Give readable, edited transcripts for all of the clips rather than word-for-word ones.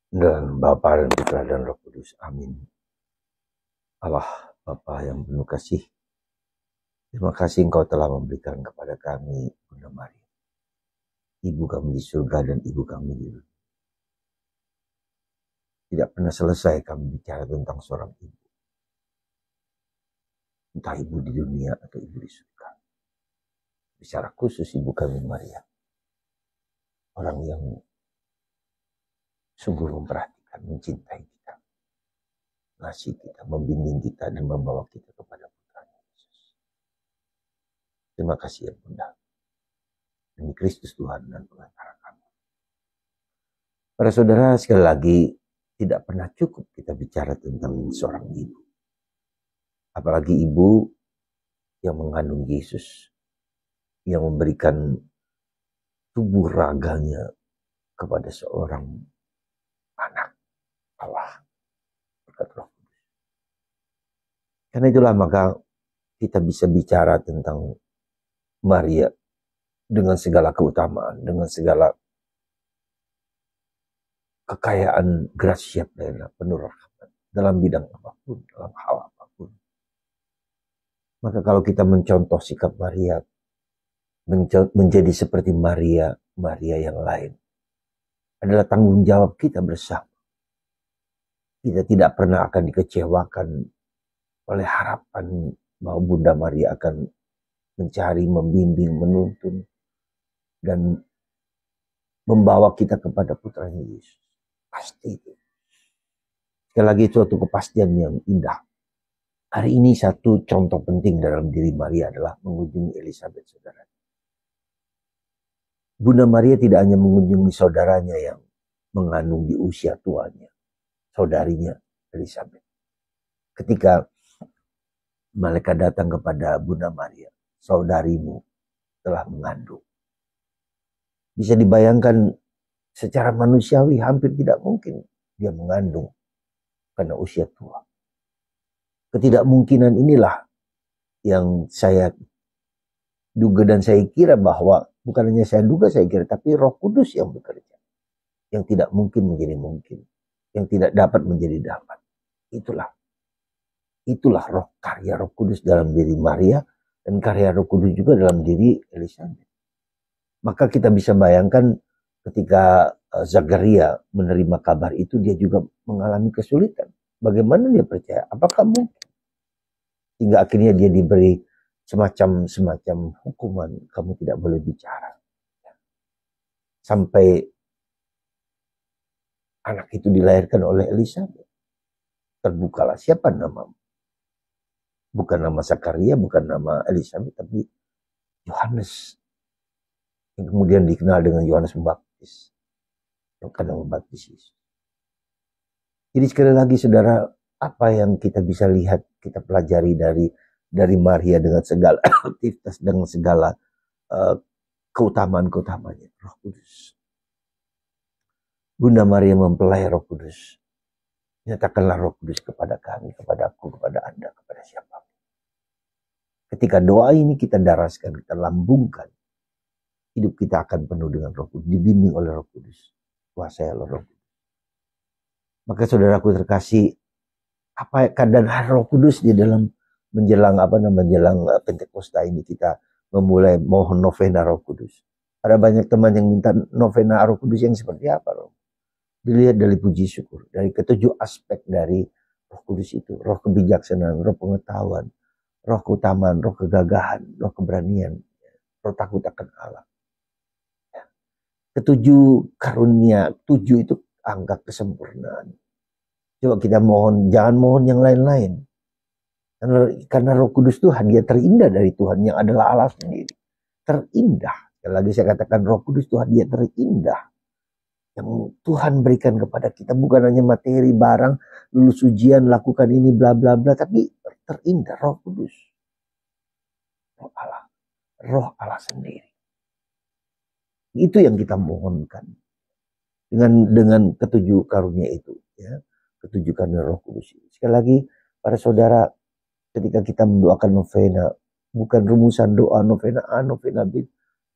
Dan Bapa dan Putra dan Roh Kudus. Amin. Allah Bapa yang penuh kasih, terima kasih Engkau telah memberikan kepada kami Bunda Maria, Ibu kami di surga dan Ibu kami di dunia. Tidak pernah selesai kami bicara tentang seorang ibu, entah ibu di dunia atau ibu di surga. Secara khusus Ibu kami Maria, orang yang sungguh memperhatikan, mencintai kita, ngasih kita, membimbing kita, dan membawa kita kepada Putranya Yesus. Terima kasih ya Bunda, demi Kristus Tuhan dan pengantara kami. Para saudara, sekali lagi, tidak pernah cukup kita bicara tentang seorang ibu. Apalagi ibu yang mengandung Yesus, yang memberikan tubuh raganya kepada seorang anak Allah berkat Roh Kudus. Karena itulah maka kita bisa bicara tentang Maria dengan segala keutamaan, dengan segala kekayaan gratia plena, penuh rahmat dalam bidang apapun, dalam hal apapun. Maka kalau kita mencontoh sikap Maria, menjadi seperti Maria yang lain, adalah tanggung jawab kita bersama. Kita tidak pernah akan dikecewakan oleh harapan bahwa Bunda Maria akan mencari, membimbing, menuntun, dan membawa kita kepada Putranya Yesus. Pasti itu. Sekali lagi suatu kepastian yang indah. Hari ini satu contoh penting dalam diri Maria adalah mengunjungi Elizabeth, saudara. Bunda Maria tidak hanya mengunjungi saudaranya yang mengandung di usia tuanya, saudarinya Elizabeth. Ketika malaikat datang kepada Bunda Maria, saudarimu telah mengandung. Bisa dibayangkan secara manusiawi hampir tidak mungkin dia mengandung karena usia tua. Ketidakmungkinan inilah yang saya duga dan saya kira bahwa bukan hanya saya duga, saya kira, tapi Roh Kudus yang bekerja. Yang tidak mungkin menjadi mungkin, yang tidak dapat menjadi dapat. Itulah karya Roh Kudus dalam diri Maria dan karya Roh Kudus juga dalam diri Elizabeth. Maka kita bisa bayangkan ketika Zakaria menerima kabar itu, dia juga mengalami kesulitan. Bagaimana dia percaya? Apakah mungkin? Hingga akhirnya dia diberi semacam hukuman, kamu tidak boleh bicara. Sampai anak itu dilahirkan oleh Elizabeth. Terbukalah, siapa namamu? Bukan nama Zakaria, bukan nama Elizabeth, tapi Yohanes. Yang kemudian dikenal dengan Yohanes Pembaptis. Yang karena membaptis Yesus. Jadi sekali lagi saudara, apa yang kita bisa lihat, kita pelajari dari Maria dengan segala aktivitas, dengan segala keutamaan-keutamanya, Roh Kudus. Bunda Maria mempelai Roh Kudus. Nyatakanlah Roh Kudus kepada kami, kepada aku, kepada Anda, kepada siapa. Ketika doa ini kita daraskan, kita lambungkan, hidup kita akan penuh dengan Roh Kudus, dibimbing oleh Roh Kudus, kuasai oleh Roh Kudus. Maka saudaraku terkasih, apa keadaan Roh Kudus di dalam menjelang Pentakosta ini, kita memulai mohon novena Roh Kudus. Ada banyak teman yang minta novena Roh Kudus yang seperti apa, Roh? Dilihat dari puji syukur, dari ketujuh aspek dari Roh Kudus itu, roh kebijaksanaan, roh pengetahuan, roh keutamaan, roh kegagahan, roh keberanian, roh takut akan Allah. Ketujuh karunia, 7 itu angka kesempurnaan. Coba kita mohon, jangan mohon yang lain-lain. Karena Roh Kudus itu hadiah terindah dari Tuhan yang adalah Allah sendiri. Terindah. Sekali lagi saya katakan Roh Kudus itu hadiah terindah yang Tuhan berikan kepada kita. Bukan hanya materi, barang, lulus ujian, lakukan ini, bla bla bla. Tapi terindah Roh Kudus. Roh Allah. Roh Allah sendiri. Itu yang kita mohonkan. Dengan ketujuh karunia itu. Ya, ketujuh karunia Roh Kudus. Sekali lagi, para saudara, ketika kita mendoakan novena, bukan rumusan doa novena A, novena B.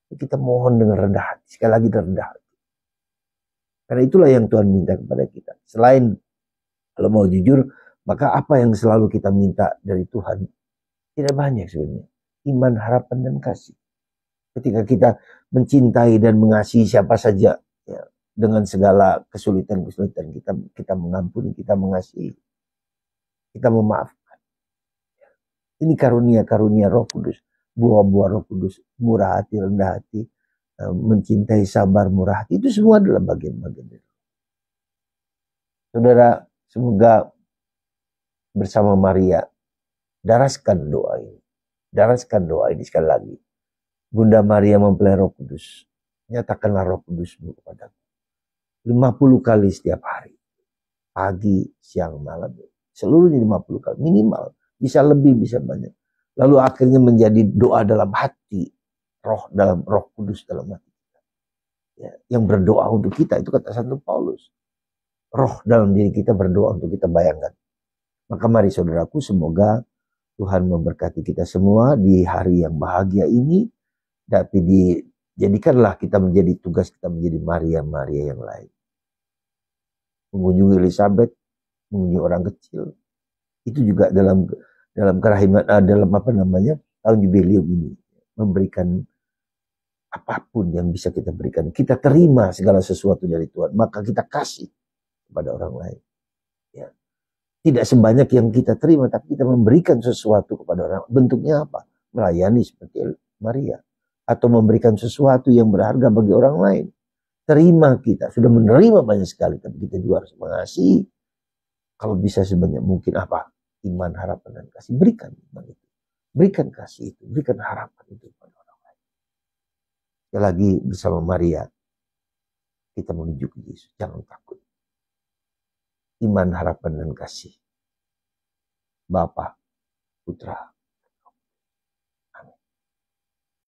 Kita mohon dengan rendah hati. Sekali lagi rendah hati. Karena itulah yang Tuhan minta kepada kita. Selain kalau mau jujur, maka apa yang selalu kita minta dari Tuhan tidak banyak sebenarnya. Iman, harapan, dan kasih. Ketika kita mencintai dan mengasihi siapa saja, ya, dengan segala kesulitan-kesulitan kita mengampuni, kita mengasihi, kita memaafkan. Ini karunia-karunia Roh Kudus, buah-buah Roh Kudus, murah hati, rendah hati, mencintai, sabar, murah hati, itu semua adalah bagian-bagian dari Roh. Saudara, semoga bersama Maria daraskan doa ini. Daraskan doa ini sekali lagi. Bunda Maria mempelai Roh Kudus, nyatakanlah Roh Kudusmu kepadaku 50 kali setiap hari. Pagi, siang, malam. Seluruhnya 50 kali. Minimal. Bisa lebih, bisa banyak. Lalu akhirnya menjadi doa dalam hati. Roh Kudus dalam hati kita. Ya, yang berdoa untuk kita. Itu kata Santo Paulus. Roh dalam diri kita berdoa untuk kita, bayangkan. Maka mari saudaraku, semoga Tuhan memberkati kita semua di hari yang bahagia ini. Tapi dijadikanlah kita menjadi tugas kita menjadi Maria-Maria yang lain. Mengunjungi Elizabeth, mengunjungi orang kecil. Itu juga dalam kerahiman, dalam tahun jubileum ini. Memberikan apapun yang bisa kita berikan. Kita terima segala sesuatu dari Tuhan. Maka kita kasih kepada orang lain. Ya. Tidak sebanyak yang kita terima, tapi kita memberikan sesuatu kepada orang. Bentuknya apa? Melayani seperti Maria. Atau memberikan sesuatu yang berharga bagi orang lain. Terima, kita sudah menerima banyak sekali, tapi kita juga harus mengasihi. Kalau bisa sebanyak mungkin apa? Iman, harapan, dan kasih. Berikan iman itu. Berikan kasih itu. Berikan harapan itu kepada orang lain. Sekali lagi bersama Maria, kita menuju ke Yesus. Jangan takut. Iman, harapan, dan kasih. Bapa, Putra,